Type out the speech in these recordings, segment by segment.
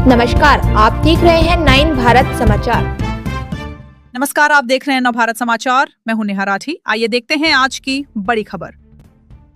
नमस्कार, आप देख रहे हैं 9 भारत समाचार। नमस्कार, आप देख रहे हैं नव भारत समाचार। मैं हूं नेहा राठी। आइए देखते हैं आज की बड़ी खबर।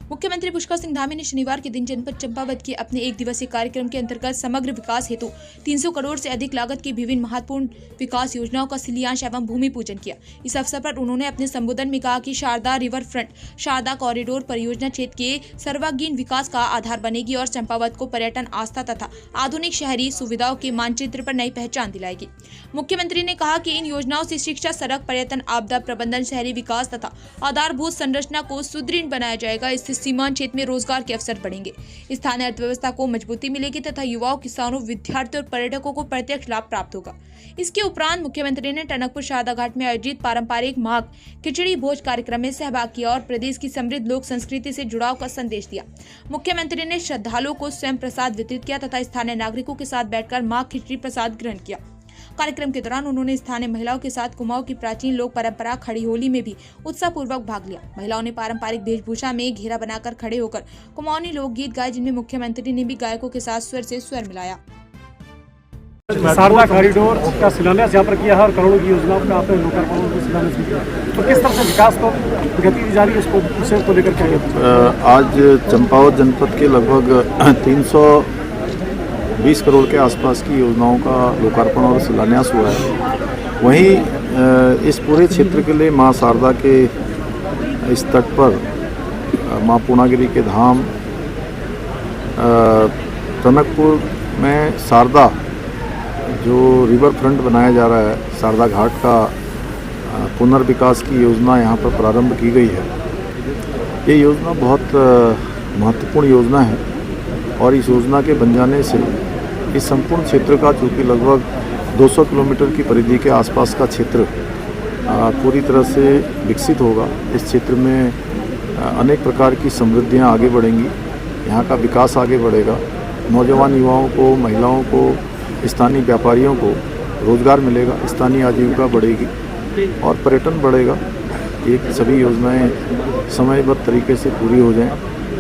मुख्यमंत्री पुष्कर सिंह धामी ने शनिवार के दिन जनपद चंपावत के अपने एक दिवसीय कार्यक्रम के अंतर्गत समग्र विकास हेतु 300 करोड़ से अधिक लागत की विभिन्न महत्वपूर्ण विकास योजनाओं का शिलान्यास एवं भूमि पूजन किया। इस अवसर पर उन्होंने अपने संबोधन में कहा कि Sharda riverfront Sharda corridor परियोजना क्षेत्र के सर्वांगीण विकास का आधार बनेगी और चंपावत को पर्यटन आस्था तथा आधुनिक शहरी सुविधाओं के मानचित्र पर नई पहचान दिलाएगी। मुख्यमंत्री ने कहा कि इन योजनाओं से शिक्षा, सड़क, पर्यटन, आपदा प्रबंधन, शहरी विकास तथा आधारभूत संरचना को सुदृढ़ बनाया जाएगा। इससे सीमांत क्षेत्र में रोजगार के अवसर बढ़ेंगे, स्थानीय अर्थव्यवस्था को मजबूती मिलेगी तथा युवाओं, किसानों, विद्यार्थियों और पर्यटकों को प्रत्यक्ष लाभ प्राप्त होगा। इसके उपरांत मुख्यमंत्री ने टनकपुर शारदा घाट में आयोजित पारंपरिक माघ खिचड़ी भोज कार्यक्रम में सहभाग किया और प्रदेश की समृद्ध लोक संस्कृति से जुड़ाव का संदेश दिया। मुख्यमंत्री ने श्रद्धालुओं को स्वयं प्रसाद वितरित किया तथा स्थानीय नागरिकों के साथ बैठकर माघ खिचड़ी प्रसाद ग्रहण किया। कार्यक्रम के दौरान उन्होंने स्थानीय महिलाओं के साथ कुमाऊं की प्राचीन लोक परंपरा खड़ी होली में भी उत्साहपूर्वक भाग लिया। महिलाओं ने पारंपरिक वेशभूषा में घेरा बनाकर खड़े होकर कुमाऊनी लोकगीत गाए, जिनमें मुख्यमंत्री ने भी गायकों के साथ स्वर से स्वर मिलाया। शारदा कॉरिडोर का शिलान्यास यहाँ पर किया है और करोड़ों की योजनाओं का आपने लोकार्पण को शिलान्यास किया, तो किस तरह से विकास को गति दी जा रही है, इसको विषय को लेकर क्या? आज चंपावत जनपद के लगभग 320 करोड़ के आसपास की योजनाओं का लोकार्पण और शिलान्यास हुआ है। वहीं इस पूरे क्षेत्र के लिए माँ शारदा के इस तट पर माँ पूर्णागिरी के धाम, टनकपुर में शारदा जो रिवर फ्रंट बनाया जा रहा है, शारदा घाट का पुनर्विकास की योजना यहाँ पर प्रारंभ की गई है। ये योजना बहुत महत्वपूर्ण योजना है और इस योजना के बन जाने से इस संपूर्ण क्षेत्र का, चूँकि लगभग 200 किलोमीटर की परिधि के आसपास का क्षेत्र पूरी तरह से विकसित होगा। इस क्षेत्र में अनेक प्रकार की समृद्धियाँ आगे बढ़ेंगी, यहाँ का विकास आगे बढ़ेगा, नौजवान युवाओं को, महिलाओं को, स्थानीय व्यापारियों को रोजगार मिलेगा, स्थानीय आजीविका बढ़ेगी और पर्यटन बढ़ेगा। ये सभी योजनाएं समयबद्ध तरीके से पूरी हो जाएं,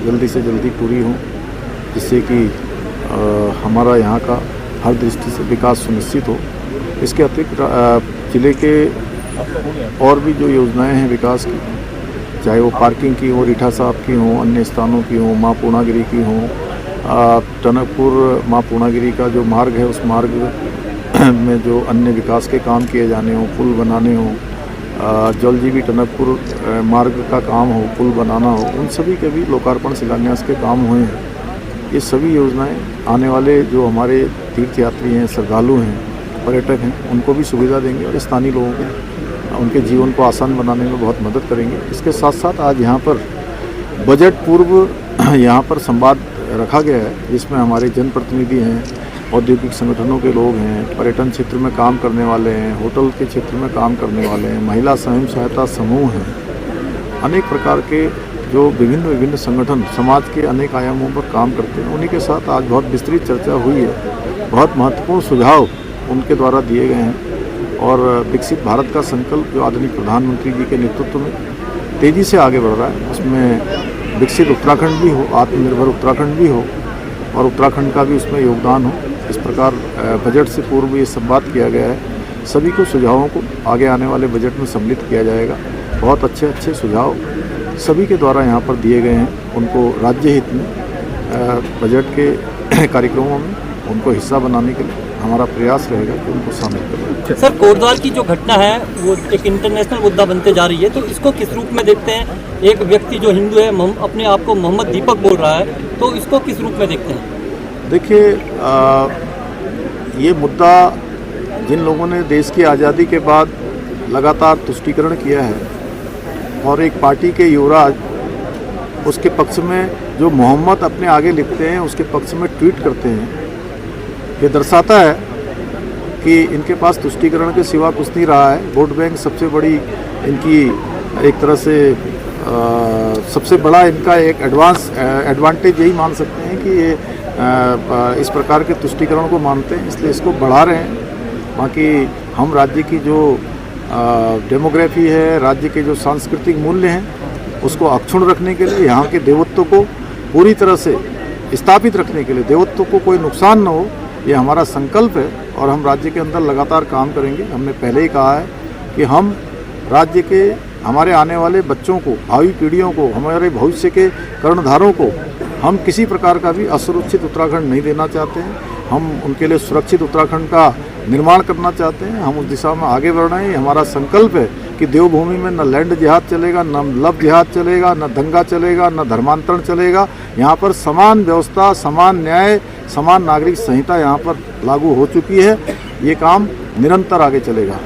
जल्दी से जल्दी पूरी हों, जिससे कि हमारा यहाँ का हर दृष्टि से विकास सुनिश्चित हो। इसके अतिरिक्त जिले के और भी जो योजनाएं हैं विकास की, चाहे वो पार्किंग की हो, रीठा साहब की हो, अन्य स्थानों की हो, माँ पूर्णागिरी की हो, टनकपुर माँ पूर्णागिरी का जो मार्ग है उस मार्ग में जो अन्य विकास के काम किए जाने हों, पुल बनाने हों, जलजीवी टनकपुर मार्ग का काम हो, पुल बनाना हो, उन सभी के भी लोकार्पण शिलान्यास के काम हुए हैं। ये सभी योजनाएं आने वाले जो हमारे तीर्थयात्री हैं, श्रद्धालु हैं, पर्यटक हैं, उनको भी सुविधा देंगे और स्थानीय लोगों को उनके जीवन को आसान बनाने में बहुत मदद करेंगे। इसके साथ साथ आज यहाँ पर बजट पूर्व यहाँ पर संवाद रखा गया है, जिसमें हमारे जनप्रतिनिधि हैं, औद्योगिक संगठनों के लोग हैं, पर्यटन क्षेत्र में काम करने वाले हैं, होटल के क्षेत्र में काम करने वाले हैं, महिला स्वयं सहायता समूह हैं, अनेक प्रकार के जो विभिन्न संगठन समाज के अनेक आयामों पर काम करते हैं, उन्हीं के साथ आज बहुत विस्तृत चर्चा हुई है। बहुत महत्वपूर्ण सुझाव उनके द्वारा दिए गए हैं और विकसित भारत का संकल्प जो आदरणीय प्रधानमंत्री जी के नेतृत्व में तेज़ी से आगे बढ़ रहा है, उसमें विकसित उत्तराखंड भी हो, आत्मनिर्भर उत्तराखंड भी हो और उत्तराखंड का भी उसमें योगदान हो। इस प्रकार बजट से पूर्व ये संवाद किया गया है। सभी को सुझावों को आगे आने वाले बजट में सम्मिलित किया जाएगा। बहुत अच्छे सुझाव सभी के द्वारा यहाँ पर दिए गए हैं। उनको राज्य हित में बजट के कार्यक्रमों में उनको हिस्सा बनाने के लिए हमारा प्रयास रहेगा कि उनको शामिल करें। सर, कोटद्वार की जो घटना है वो एक इंटरनेशनल मुद्दा बनते जा रही है, तो इसको किस रूप में देखते हैं? एक व्यक्ति जो हिंदू है, अपने आप को मोहम्मद दीपक बोल रहा है, तो इसको किस रूप में देखते हैं? देखिए, ये मुद्दा जिन लोगों ने देश की आज़ादी के बाद लगातार तुष्टीकरण किया है और एक पार्टी के युवराज उसके पक्ष में जो मोहम्मद अपने आगे लिखते हैं, उसके पक्ष में ट्वीट करते हैं, ये दर्शाता है कि इनके पास तुष्टीकरण के सिवा कुछ नहीं रहा है। वोट बैंक सबसे बड़ी इनकी एक तरह से सबसे बड़ा इनका एक एडवांटेज यही मान सकते हैं कि ये इस प्रकार के तुष्टीकरण को मानते हैं, इसलिए इसको बढ़ा रहे हैं। बाकी हम राज्य की जो डेमोग्राफी है, राज्य के जो सांस्कृतिक मूल्य हैं, उसको अक्षुण्ण रखने के लिए, यहाँ के देवत्व को पूरी तरह से स्थापित रखने के लिए, देवत्व को कोई नुकसान न हो, ये हमारा संकल्प है और हम राज्य के अंदर लगातार काम करेंगे। हमने पहले ही कहा है कि हम राज्य के हमारे आने वाले बच्चों को, भावी पीढ़ियों को, हमारे भविष्य के कर्णधारों को हम किसी प्रकार का भी असुरक्षित उत्तराखंड नहीं देना चाहते हैं। हम उनके लिए सुरक्षित उत्तराखंड का निर्माण करना चाहते हैं। हम उस दिशा में आगे बढ़ रहे हैं। ये हमारा संकल्प है कि देवभूमि में न लैंड जिहाद चलेगा, न लव जिहाद चलेगा, न दंगा चलेगा, न धर्मांतरण चलेगा। यहाँ पर समान व्यवस्था, समान न्याय, समान नागरिक संहिता यहाँ पर लागू हो चुकी है। ये काम निरंतर आगे चलेगा।